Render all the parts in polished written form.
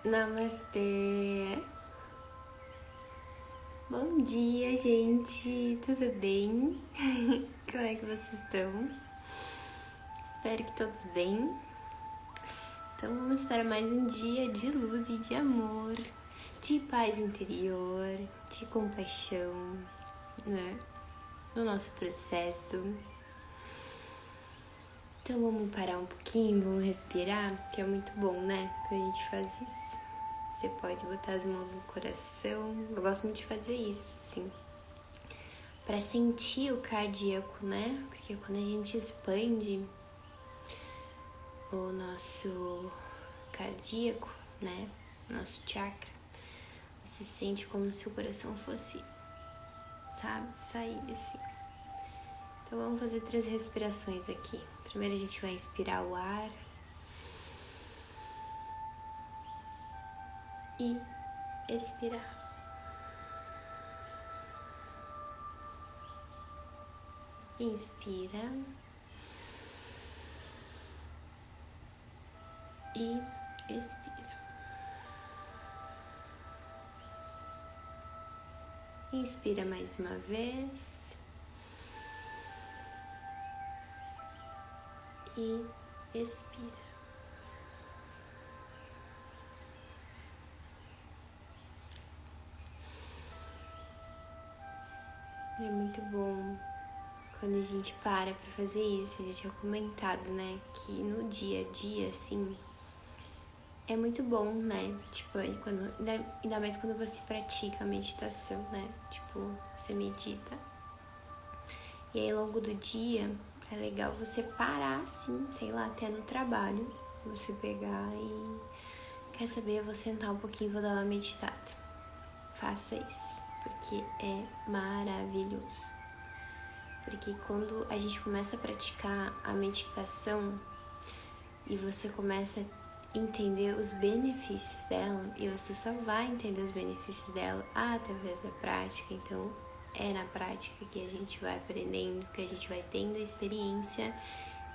Namastê! Bom dia, gente! Tudo bem? Como é que vocês estão? Espero que todos bem. Então vamos para mais um dia de luz e de amor, de paz interior, de compaixão, né? No nosso processo. Então vamos parar um pouquinho, vamos respirar, que é muito bom, né? Quando a gente faz isso. Você pode botar as mãos no coração. Eu gosto muito de fazer isso, assim, para sentir o cardíaco, né? Porque quando a gente expande o nosso cardíaco, né? Nosso chakra, você sente como se o coração fosse, sabe? Sair assim. Então vamos fazer 3 respirações aqui. Primeiro a gente vai inspirar o ar e expirar. Inspira e expira. Inspira mais uma vez e expira. É muito bom quando a gente para pra fazer isso. A gente tinha comentado, né, que no dia a dia, assim, é muito bom, né? Tipo, ainda mais quando você pratica a meditação, né? Tipo, você medita. E aí, ao longo do dia, é legal você parar, assim, sei lá, até no trabalho. Você pegar e... Quer saber? Eu vou sentar um pouquinho e vou dar uma meditada. Faça isso, porque é maravilhoso. Porque quando a gente começa a praticar a meditação e você começa a entender os benefícios dela, e você só vai entender os benefícios dela através da prática, então é na prática que a gente vai aprendendo, que a gente vai tendo a experiência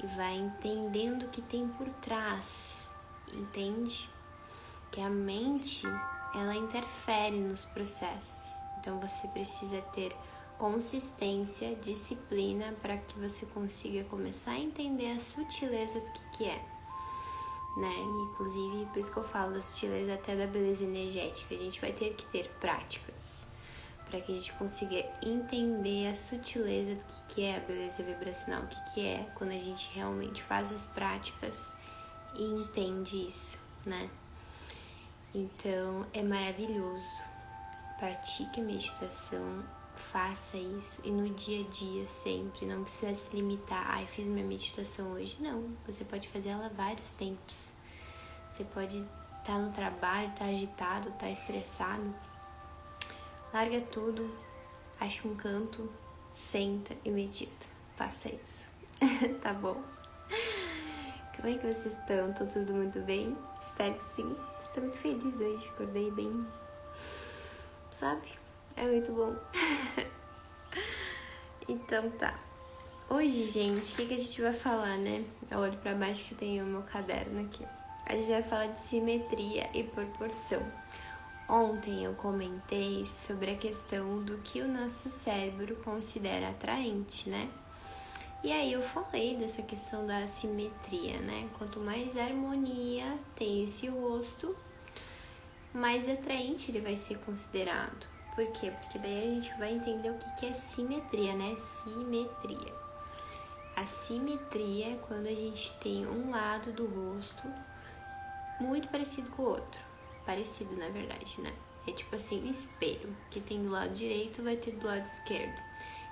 e vai entendendo o que tem por trás, entende? Que a mente, ela interfere nos processos, então você precisa ter consistência, disciplina para que você consiga começar a entender a sutileza do que é, né? Inclusive, por isso que eu falo da sutileza até da beleza energética. A gente vai ter que ter práticas para que a gente consiga entender a sutileza do que é a beleza vibracional, o que é quando a gente realmente faz as práticas e entende isso, né? Então, é maravilhoso. Pratique a meditação. Faça isso e no dia a dia sempre, não precisa se limitar, ai, fiz minha meditação hoje, não, você pode fazer ela vários tempos. Você pode estar no trabalho, estar agitado, estar estressado, larga tudo, acha um canto, senta e medita, faça isso. Tá bom? Como é que vocês estão? Tá tudo muito bem? Espero que sim. Estou muito feliz hoje, acordei bem, sabe? É muito bom. Então tá. Hoje, gente, o que a gente vai falar, né? Eu olho pra baixo que tem o meu caderno aqui. A gente vai falar de simetria e proporção. Ontem eu comentei sobre a questão do que o nosso cérebro considera atraente, né? E aí eu falei dessa questão da simetria, né? Quanto mais harmonia tem esse rosto, mais atraente ele vai ser considerado. Por quê? Porque daí a gente vai entender o que é simetria, né? Simetria. A simetria é quando a gente tem um lado do rosto muito parecido com o outro. Parecido, na verdade, né? É tipo assim, um espelho. Que tem do lado direito, vai ter do lado esquerdo.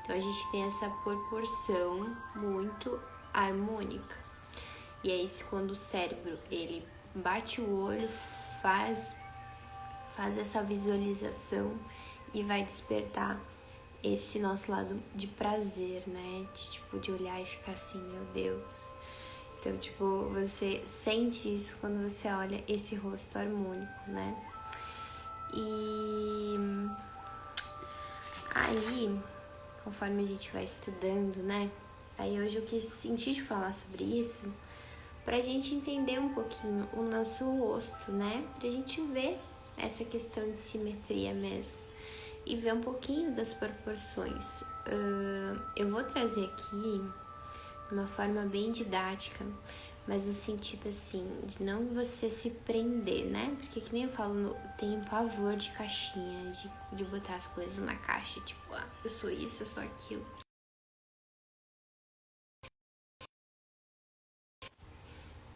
Então, a gente tem essa proporção muito harmônica. E aí, quando o cérebro, ele bate o olho, faz essa visualização e vai despertar esse nosso lado de prazer, né? De olhar e ficar assim, meu Deus. Então, você sente isso quando você olha esse rosto harmônico, né? E aí, conforme a gente vai estudando, né? Aí hoje eu quis sentir de falar sobre isso pra gente entender um pouquinho o nosso rosto, né? Pra gente ver essa questão de simetria mesmo e ver um pouquinho das proporções. Eu vou trazer aqui de uma forma bem didática, mas no sentido assim, de não você se prender, né? Porque que nem eu falo, tem pavor de caixinha, de botar as coisas numa caixa, tipo, eu sou isso, eu sou aquilo.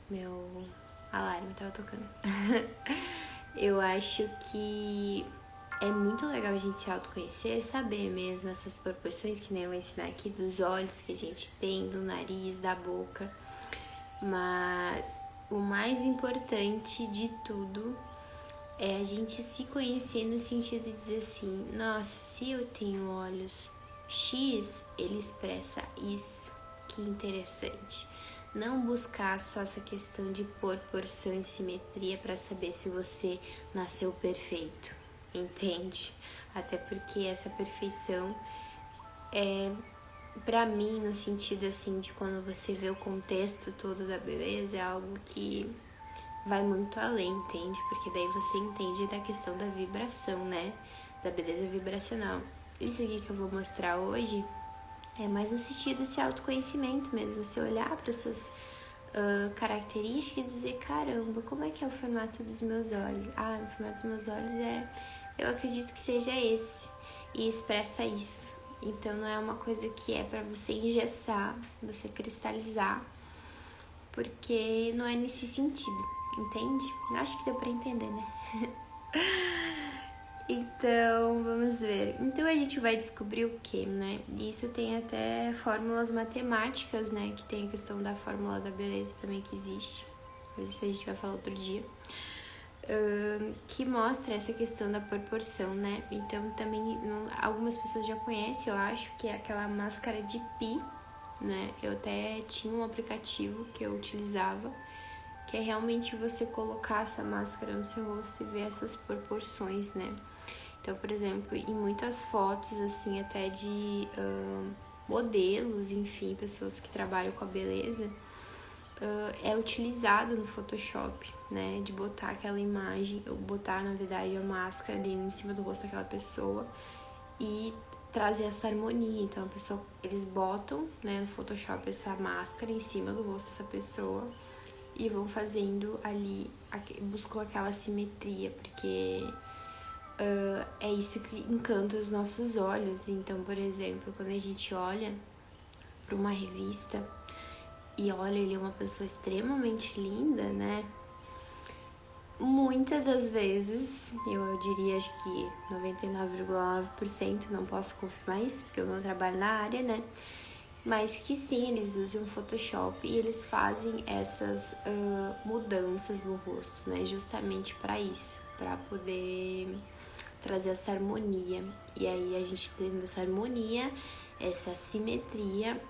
Meu alarme tava tocando. Eu acho que é muito legal a gente se autoconhecer, saber mesmo essas proporções que nem eu vou ensinar aqui, dos olhos que a gente tem, do nariz, da boca. Mas o mais importante de tudo é a gente se conhecer no sentido de dizer assim, nossa, se eu tenho olhos X, ele expressa isso, que interessante. Não buscar só essa questão de proporção e simetria para saber se você nasceu perfeito, entende? Até porque essa perfeição é, pra mim, no sentido assim de quando você vê o contexto todo da beleza, é algo que vai muito além, entende? Porque daí você entende da questão da vibração, né? Da beleza vibracional. Isso aqui que eu vou mostrar hoje é mais no sentido desse autoconhecimento mesmo, você olhar para essas características e dizer, caramba, como é que é o formato dos meus olhos? O formato dos meus olhos eu acredito que seja esse, e expressa isso. Então não é uma coisa que é para você engessar, você cristalizar, porque não é nesse sentido, entende? Acho que deu para entender, né? Então, vamos ver. Então, a gente vai descobrir o que, né? Isso tem até fórmulas matemáticas, né? Que tem a questão da fórmula da beleza também que existe. Isso a gente vai falar outro dia. Que mostra essa questão da proporção, né? Então, também, algumas pessoas já conhecem, eu acho, que é aquela máscara de Pi, né? Eu até tinha um aplicativo que eu utilizava, que é realmente você colocar essa máscara no seu rosto e ver essas proporções, né? Então, por exemplo, em muitas fotos, assim, até de modelos, enfim, pessoas que trabalham com a beleza, é utilizado no Photoshop, né? De botar aquela imagem, ou botar, na verdade, a máscara ali em cima do rosto daquela pessoa e trazer essa harmonia. Então, eles botam, né, no Photoshop essa máscara em cima do rosto dessa pessoa e vão fazendo ali, buscam aquela simetria, porque é isso que encanta os nossos olhos. Então, por exemplo, quando a gente olha para uma revista e olha ali uma pessoa extremamente linda, né? Muitas das vezes, eu diria, acho que 99,9%, não posso confirmar isso, porque eu não trabalho na área, né? Mas que sim, eles usam o Photoshop e eles fazem essas mudanças no rosto, né? Justamente para isso, para poder trazer essa harmonia. E aí a gente tendo essa harmonia, essa simetria,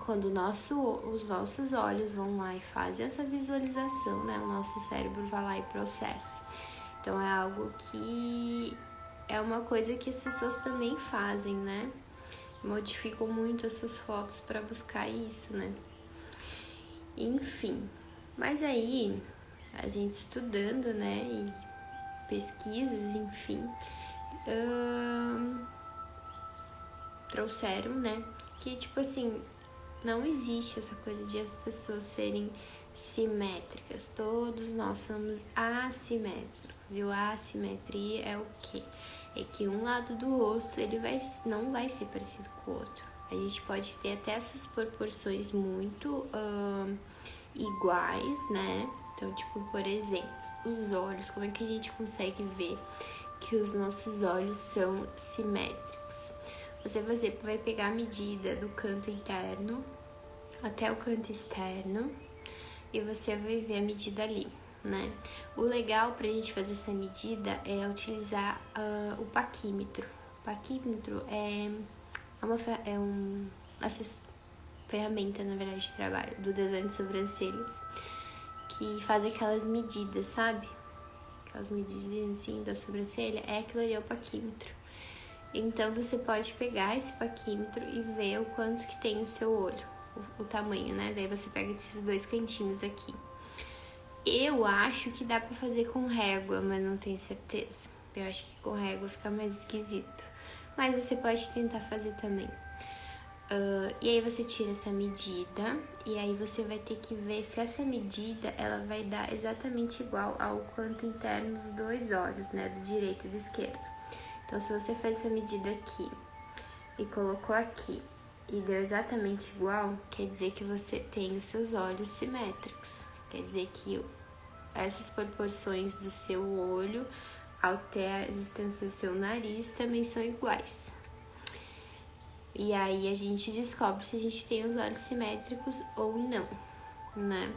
quando os nossos olhos vão lá e fazem essa visualização, né? O nosso cérebro vai lá e processa. Então é algo que é uma coisa que as pessoas também fazem, né? Modificam muito essas fotos para buscar isso, né? Enfim, mas aí a gente estudando, né? E pesquisas, enfim, trouxeram, né? Que tipo assim, não existe essa coisa de as pessoas serem simétricas. Todos nós somos assimétricos. E a assimetria é o quê? É que um lado do rosto não vai ser parecido com o outro. A gente pode ter até essas proporções muito iguais, né? Então, tipo, por exemplo, os olhos. Como é que a gente consegue ver que os nossos olhos são simétricos? Você vai pegar a medida do canto interno até o canto externo e você vai ver a medida ali, né? O legal pra gente fazer essa medida é utilizar o paquímetro. O paquímetro é uma ferramenta, na verdade, de trabalho do design de sobrancelhas que faz aquelas medidas, sabe? Aquelas medidas assim da sobrancelha, aquilo ali é o paquímetro. Então você pode pegar esse paquímetro e ver o quanto que tem o seu olho, o tamanho, né? Daí você pega esses 2 cantinhos aqui. Eu acho que dá pra fazer com régua, mas não tenho certeza. Eu acho que com régua fica mais esquisito. Mas você pode tentar fazer também. E aí você tira essa medida. E aí você vai ter que ver se essa medida, ela vai dar exatamente igual ao canto interno dos 2 olhos, né? Do direito e do esquerdo. Então, se você fez essa medida aqui e colocou aqui e deu exatamente igual, quer dizer que você tem os seus olhos simétricos. Quer dizer que essas proporções do seu olho, até a existência do seu nariz, também são iguais. E aí a gente descobre se a gente tem os olhos simétricos ou não, né?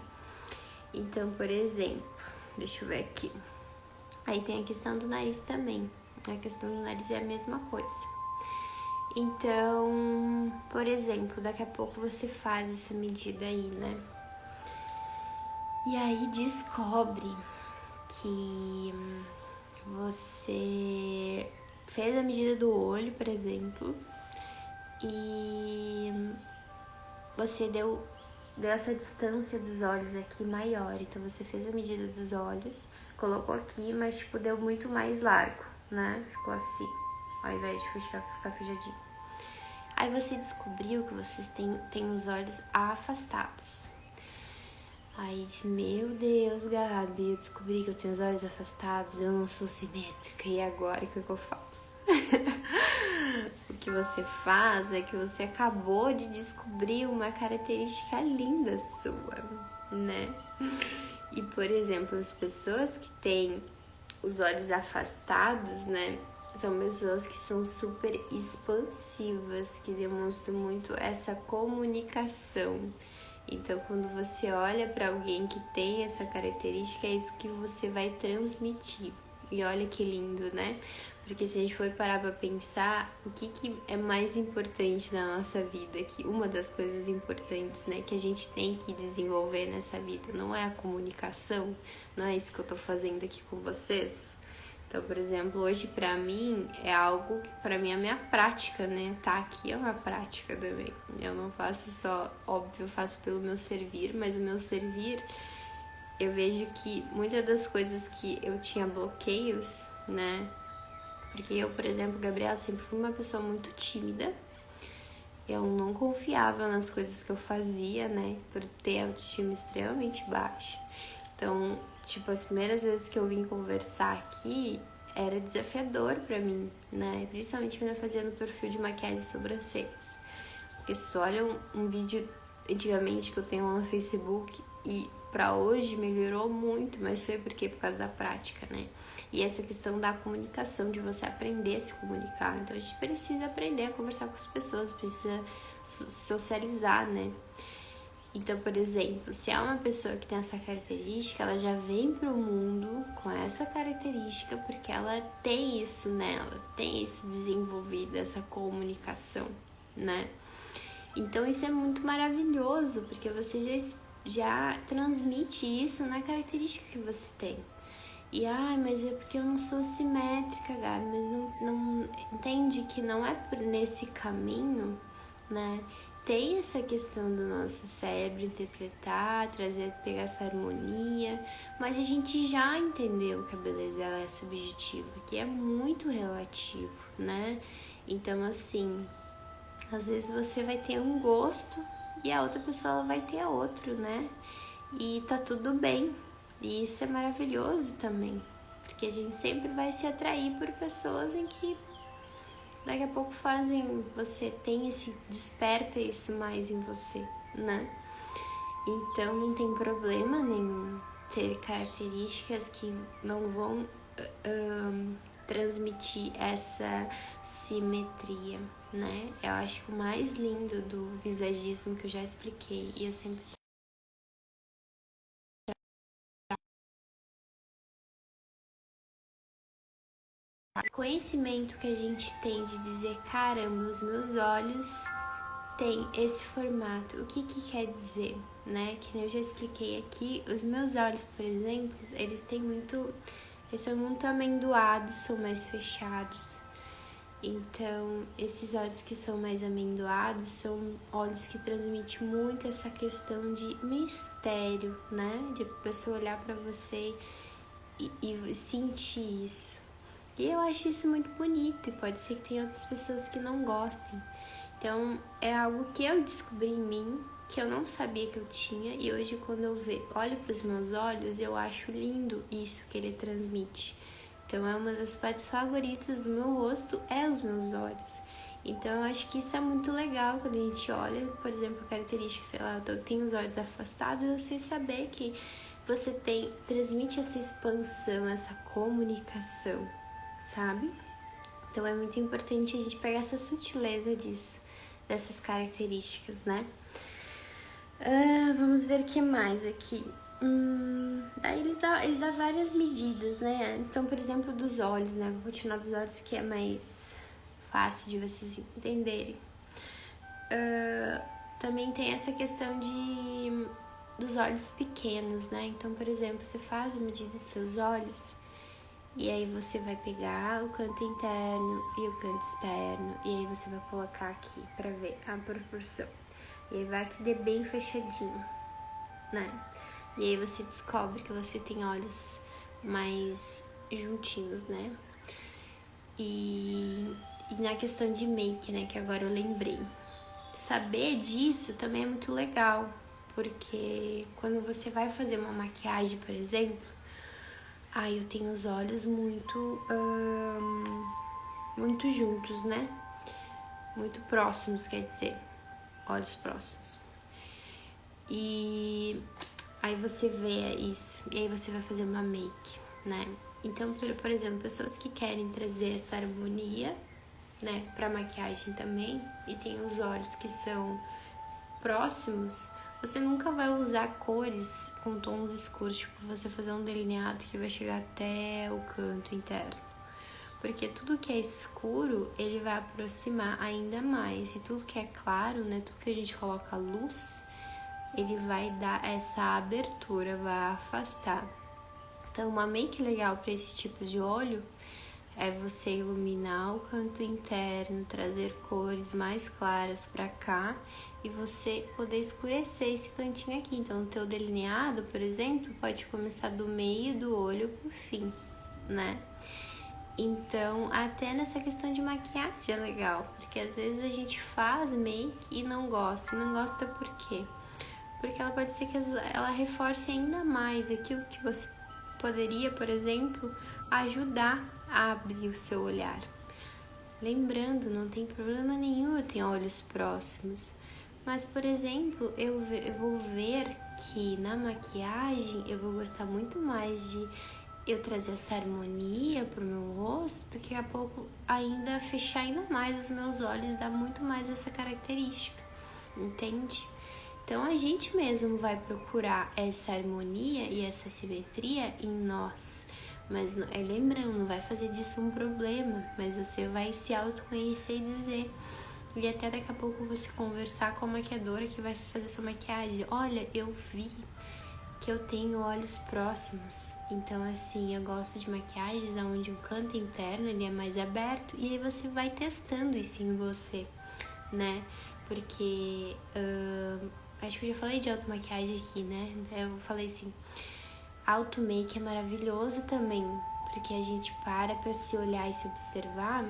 Então, por exemplo, deixa eu ver aqui. Aí tem a questão do nariz também. A questão do nariz é a mesma coisa. Então, por exemplo, daqui a pouco você faz essa medida aí, né? E aí descobre que você fez a medida do olho, por exemplo, e você deu essa distância dos olhos aqui maior. Então, você fez a medida dos olhos, colocou aqui, mas, tipo, deu muito mais largo, né? Ficou assim, ao invés de ficar fechadinho. Aí, você descobriu que vocês têm os olhos afastados. Aí, meu Deus, Gabi, eu descobri que eu tenho os olhos afastados, eu não sou simétrica, e agora o que eu faço? O que você faz é que você acabou de descobrir uma característica linda sua, né? E, por exemplo, as pessoas que têm os olhos afastados, né? São pessoas que são super expansivas, que demonstram muito essa comunicação. Então, quando você olha para alguém que tem essa característica, é isso que você vai transmitir. E olha que lindo, né? Porque se a gente for parar para pensar, o que é mais importante na nossa vida, que uma das coisas importantes, né, que a gente tem que desenvolver nessa vida, não é a comunicação, não é isso que eu tô fazendo aqui com vocês. Então, por exemplo, hoje pra mim é algo que pra mim é a minha prática, né? Tá aqui é uma prática também. Eu não faço só, óbvio, eu faço pelo meu servir, mas o meu servir, eu vejo que muitas das coisas que eu tinha bloqueios, né? Porque eu, por exemplo, Gabriela, sempre fui uma pessoa muito tímida. Eu não confiava nas coisas que eu fazia, né? Por ter autoestima extremamente baixa. Então, tipo, as primeiras vezes que eu vim conversar aqui, era desafiador pra mim, né? Principalmente quando eu fazia no perfil de maquiagem e sobrancelhas. Porque se olha um vídeo antigamente que eu tenho lá no Facebook e pra hoje melhorou muito, mas foi porque por causa da prática, né? E essa questão da comunicação, de você aprender a se comunicar. Então a gente precisa aprender a conversar com as pessoas, precisa socializar, né? Então, por exemplo, se é uma pessoa que tem essa característica, ela já vem pro mundo com essa característica porque ela tem isso nela, tem isso desenvolvido, essa comunicação, né? Então, isso é muito maravilhoso, porque você já transmite isso na característica que você tem. E, mas é porque eu não sou simétrica, Gabi, mas não entende que não é por nesse caminho, né? Tem essa questão do nosso cérebro interpretar, pegar essa harmonia, mas a gente já entendeu que a beleza ela é subjetiva, que é muito relativo, né? Então, assim, às vezes você vai ter um gosto e a outra pessoa ela vai ter outro, né? E tá tudo bem. E isso é maravilhoso também, porque a gente sempre vai se atrair por pessoas em que daqui a pouco desperta isso mais em você, né? Então não tem problema nenhum ter características que não vão transmitir essa simetria, né? Eu acho que o mais lindo do visagismo que eu já expliquei, e eu sempre conhecimento que a gente tem de dizer, caramba, os meus olhos têm esse formato. O que quer dizer, né? Que eu já expliquei aqui, os meus olhos, por exemplo, eles são muito amendoados, são mais fechados. Então, esses olhos que são mais amendoados são olhos que transmitem muito essa questão de mistério, né? De a pessoa olhar para você e sentir isso. E eu acho isso muito bonito e pode ser que tenha outras pessoas que não gostem. Então, é algo que eu descobri em mim, que eu não sabia que eu tinha, e hoje quando eu olho para os meus olhos, eu acho lindo isso que ele transmite. Então, é uma das partes favoritas do meu rosto, é os meus olhos. Então, eu acho que isso é muito legal quando a gente olha, por exemplo, a característica, sei lá, eu tenho os olhos afastados, você saber que você transmite essa expansão, essa comunicação, sabe? Então, é muito importante a gente pegar essa sutileza disso, dessas características, né? Vamos ver o que mais aqui. Aí ele dá várias medidas, né? Então, por exemplo, dos olhos, né? Vou continuar dos olhos que é mais fácil de vocês entenderem. Também tem essa questão dos olhos pequenos, né? Então, por exemplo, você faz a medida dos seus olhos e aí você vai pegar o canto interno e o canto externo e aí você vai colocar aqui pra ver a proporção. E aí vai que dê bem fechadinho, né? E aí você descobre que você tem olhos mais juntinhos, né? E na questão de make, né? Que agora eu lembrei. Saber disso também é muito legal. Porque quando você vai fazer uma maquiagem, por exemplo... eu tenho os olhos muito juntos, né? Muito próximos, quer dizer. Olhos próximos. E aí você vê isso, e aí você vai fazer uma make, né? Então, por exemplo, pessoas que querem trazer essa harmonia, né, pra maquiagem também, e tem os olhos que são próximos, você nunca vai usar cores com tons escuros, tipo você fazer um delineado que vai chegar até o canto interno. Porque tudo que é escuro, ele vai aproximar ainda mais. E tudo que é claro, né, tudo que a gente coloca luz, ele vai dar essa abertura, vai afastar. Então, uma make legal para esse tipo de olho é você iluminar o canto interno, trazer cores mais claras para cá e você poder escurecer esse cantinho aqui. Então, o teu delineado, por exemplo, pode começar do meio do olho pro fim, né? Então, até nessa questão de maquiagem é legal, porque às vezes a gente faz make e não gosta. E não gosta por quê? Porque ela pode ser que ela reforce ainda mais aquilo que você poderia, por exemplo, ajudar a abrir o seu olhar. Lembrando, não tem problema nenhum eu ter olhos próximos. Mas, por exemplo, eu vou ver que na maquiagem eu vou gostar muito mais de eu trazer essa harmonia pro meu rosto, daqui a pouco ainda fechar ainda mais os meus olhos, dar muito mais essa característica, entende? Então a gente mesmo vai procurar essa harmonia e essa simetria em nós, mas lembrando, não vai fazer disso um problema, mas você vai se autoconhecer e dizer, e até daqui a pouco você conversar com a maquiadora que vai fazer sua maquiagem, olha, eu vi que eu tenho olhos próximos, então assim, eu gosto de maquiagens onde o canto interno ele é mais aberto, e aí você vai testando isso em você, né? Porque acho que eu já falei de automaquiagem aqui, né? Eu falei assim, automake é maravilhoso também, porque a gente para se olhar e se observar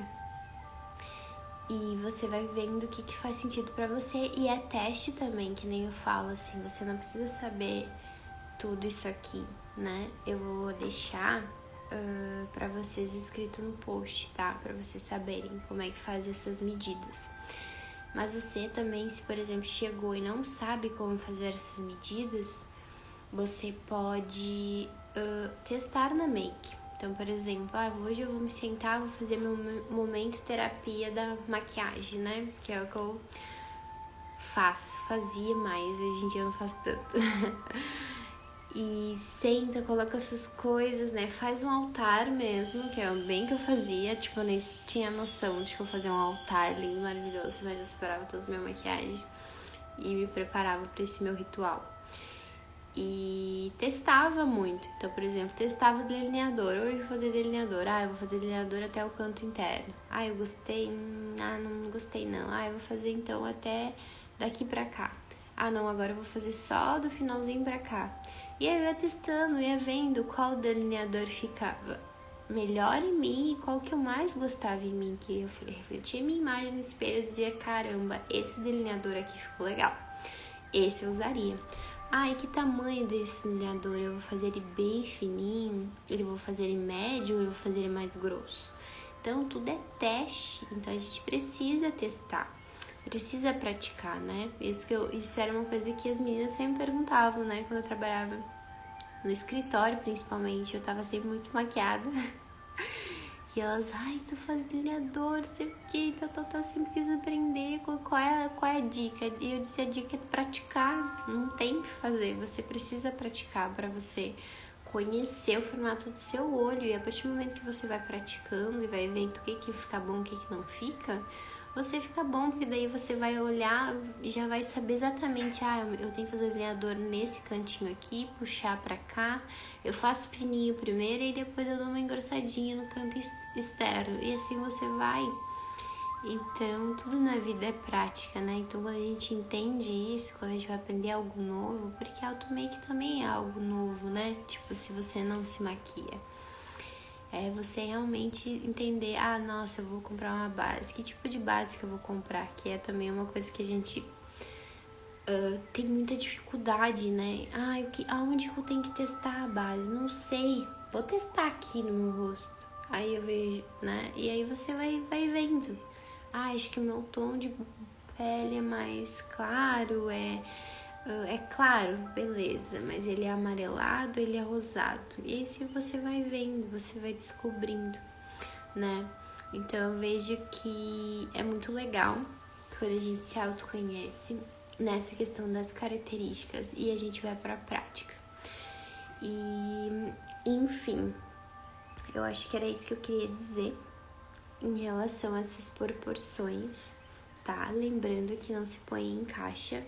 e você vai vendo o que faz sentido pra você, e é teste também, que nem eu falo, assim, você não precisa saber tudo isso aqui, né? Eu vou deixar pra vocês escrito no post, tá? Pra vocês saberem como é que faz essas medidas. Mas você também, se por exemplo chegou e não sabe como fazer essas medidas, você pode testar na make. Então, por exemplo, hoje eu vou me sentar, vou fazer meu momento terapia da maquiagem, né? Que é o que eu fazia mais, hoje em dia eu não faço tanto. E senta, coloca essas coisas, né? Faz um altar mesmo, que é bem que eu fazia. Tipo, eu nem tinha noção de que eu fazia um altar lindo, maravilhoso, mas eu separava todas as minhas maquiagens e me preparava para esse meu ritual. e testava muito. Então, por exemplo, testava o delineador. Hoje eu vou fazer delineador. Eu vou fazer delineador até o canto interno. Eu gostei. Não gostei não. Eu vou fazer então até daqui pra cá. Não, agora eu vou fazer só do finalzinho pra cá. E aí eu ia testando, ia vendo qual delineador ficava melhor em mim e qual que eu mais gostava em mim, que eu refletia minha imagem no espelho e dizia, caramba, esse delineador aqui ficou legal. Esse eu usaria. E que tamanho desse delineador? Eu vou fazer ele bem fininho? Eu vou fazer ele médio ou eu vou fazer ele mais grosso? Então, tudo é teste. Então, a gente precisa testar. Precisa praticar, né? Isso era uma coisa que as meninas sempre perguntavam, né? Quando eu trabalhava no escritório, principalmente. Eu tava sempre muito maquiada. E elas, tu faz delineador, não sei o que, eu sempre quis aprender, qual é a dica? E eu disse, a dica é praticar, não tem o que fazer, você precisa praticar para você conhecer o formato do seu olho, e a partir do momento que você vai praticando e vai vendo o que fica bom, o que não fica, você fica bom, porque daí você vai olhar e já vai saber exatamente, eu tenho que fazer o delineador nesse cantinho aqui, puxar pra cá, eu faço fininho primeiro e depois eu dou uma engrossadinha no canto externo, e assim você vai. Então, tudo na vida é prática, né? Então, quando a gente entende isso, quando a gente vai aprender algo novo, porque auto-make também é algo novo, né? Tipo, se você não se maquia. É você realmente entender, nossa, eu vou comprar uma base. Que tipo de base que eu vou comprar? Que é também uma coisa que a gente tem muita dificuldade, né? Aonde que eu tenho que testar a base? Não sei. Vou testar aqui no meu rosto. Aí eu vejo, né? E aí você vai vendo. Acho que o meu tom de pele é mais claro, é claro, beleza, mas ele é amarelado, ele é rosado. E aí se você vai vendo, você vai descobrindo, né? Então eu vejo que é muito legal quando a gente se autoconhece nessa questão das características e a gente vai pra prática. E, enfim, eu acho que era isso que eu queria dizer em relação a essas proporções, tá? Lembrando que não se põe em caixa.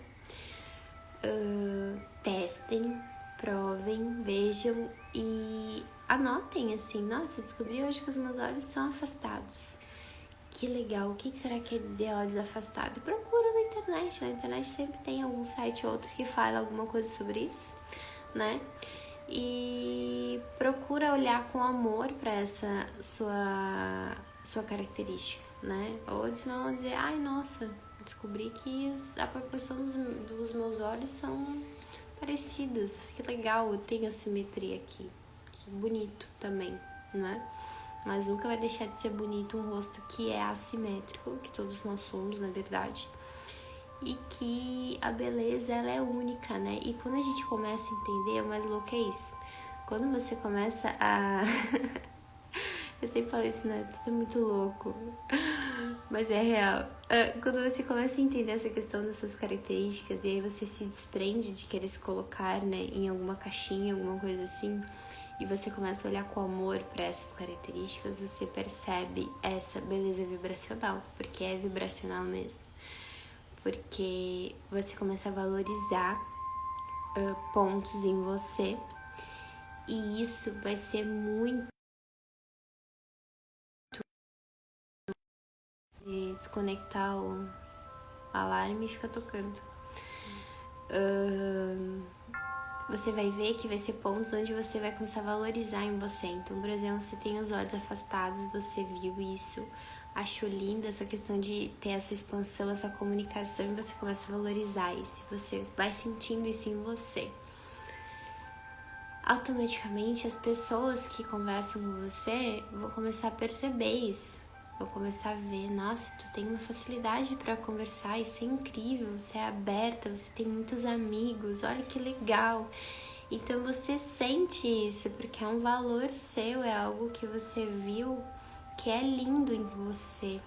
Testem, provem, vejam e anotem assim, nossa, descobri hoje que os meus olhos são afastados. Que legal, o que será que quer dizer olhos afastados? Procura na internet sempre tem algum site ou outro que fala alguma coisa sobre isso, né? E procura olhar com amor para essa sua característica, né? Ou de não dizer, nossa, descobri que a proporção dos meus olhos são parecidas. Que legal, eu tenho a simetria aqui. Que bonito também, né? Mas nunca vai deixar de ser bonito um rosto que é assimétrico, que todos nós somos, na verdade. E que a beleza, ela é única, né? E quando a gente começa a entender, o mais louco é isso. Quando você começa a... Eu sempre falo isso, né? Tudo é muito louco. Mas é real. Quando você começa a entender essa questão dessas características e aí você se desprende de querer se colocar, né, em alguma caixinha, alguma coisa assim, e você começa a olhar com amor para essas características, você percebe essa beleza vibracional, porque é vibracional mesmo. Porque você começa a valorizar pontos em você e isso vai ser muito de desconectar o alarme e fica tocando. Você vai ver que vai ser pontos onde você vai começar a valorizar em você. Então, por exemplo, você tem os olhos afastados, você viu isso, achou lindo essa questão de ter essa expansão, essa comunicação, e você começa a valorizar isso. Você vai sentindo isso em você. Automaticamente, as pessoas que conversam com você vão começar a perceber isso. Vou começar a ver, nossa, tu tem uma facilidade para conversar, isso é incrível, você é aberta, você tem muitos amigos, olha que legal. Então você sente isso, porque é um valor seu, é algo que você viu que é lindo em você,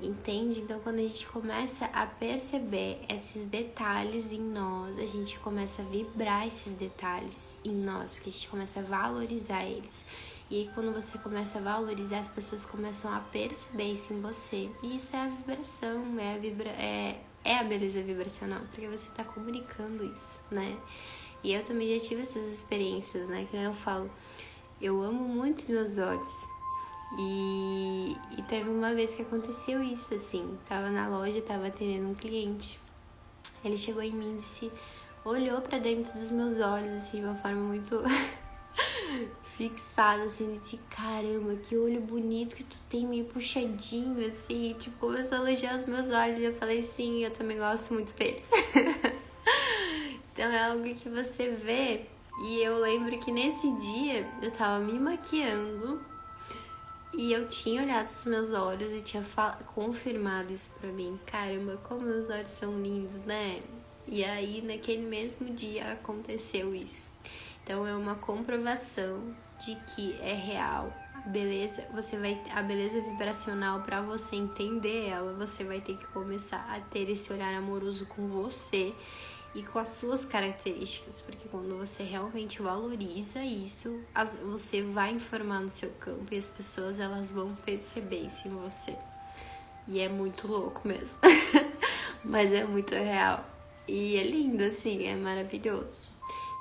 entende? Então quando a gente começa a perceber esses detalhes em nós, a gente começa a vibrar esses detalhes em nós, porque a gente começa a valorizar eles. E aí, quando você começa a valorizar, as pessoas começam a perceber isso em você. E isso é a vibração, é a beleza vibracional, porque você está comunicando isso, né? E eu também já tive essas experiências, né? Que eu falo, eu amo muito os meus olhos. E teve uma vez que aconteceu isso, assim. Tava na loja, tava atendendo um cliente. Ele chegou em mim e disse, olhou pra dentro dos meus olhos, assim, de uma forma muito fixada, assim, disse, caramba, que olho bonito que tu tem, meio puxadinho, assim, tipo, começou a elogiar os meus olhos, e eu falei, sim, eu também gosto muito deles. Então é algo que você vê, e eu lembro que nesse dia eu tava me maquiando, e eu tinha olhado os meus olhos e tinha confirmado isso pra mim, caramba, como meus olhos são lindos, né? E aí, naquele mesmo dia, aconteceu isso. Então, é uma comprovação de que é real. A beleza, a beleza vibracional, para você entender ela, você vai ter que começar a ter esse olhar amoroso com você e com as suas características, porque quando você realmente valoriza isso, você vai informar no seu campo e as pessoas elas vão perceber isso em você. E é muito louco mesmo, mas é muito real. E é lindo, assim, é maravilhoso.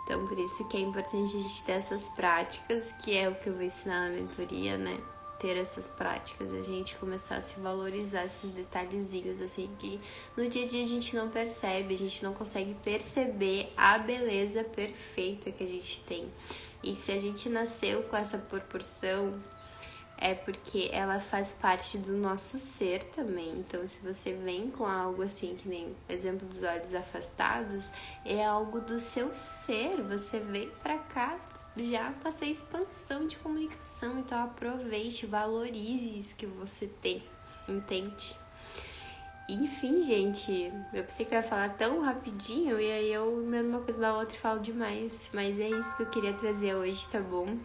Então, por isso que é importante a gente ter essas práticas, que é o que eu vou ensinar na mentoria, né? Ter essas práticas, a gente começar a se valorizar esses detalhezinhos, assim, que no dia a dia a gente não percebe, a gente não consegue perceber a beleza perfeita que a gente tem. E se a gente nasceu com essa proporção, é porque ela faz parte do nosso ser também. Então, se você vem com algo assim, que nem exemplo dos olhos afastados, é algo do seu ser. Você veio pra cá já com essa expansão de comunicação. Então, aproveite, valorize isso que você tem, entende? Enfim, gente, eu pensei que eu ia falar tão rapidinho e aí eu, mesma coisa da outra, falo demais. Mas é isso que eu queria trazer hoje, tá bom?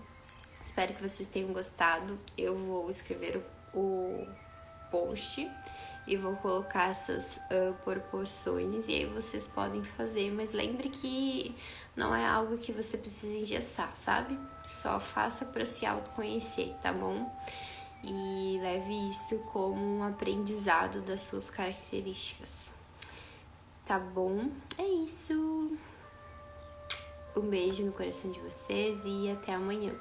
Espero que vocês tenham gostado. Eu vou escrever o post e vou colocar essas proporções e aí vocês podem fazer. Mas lembre que não é algo que você precisa engessar, sabe? Só faça para se autoconhecer, tá bom? E leve isso como um aprendizado das suas características. Tá bom? É isso. Um beijo no coração de vocês e até amanhã.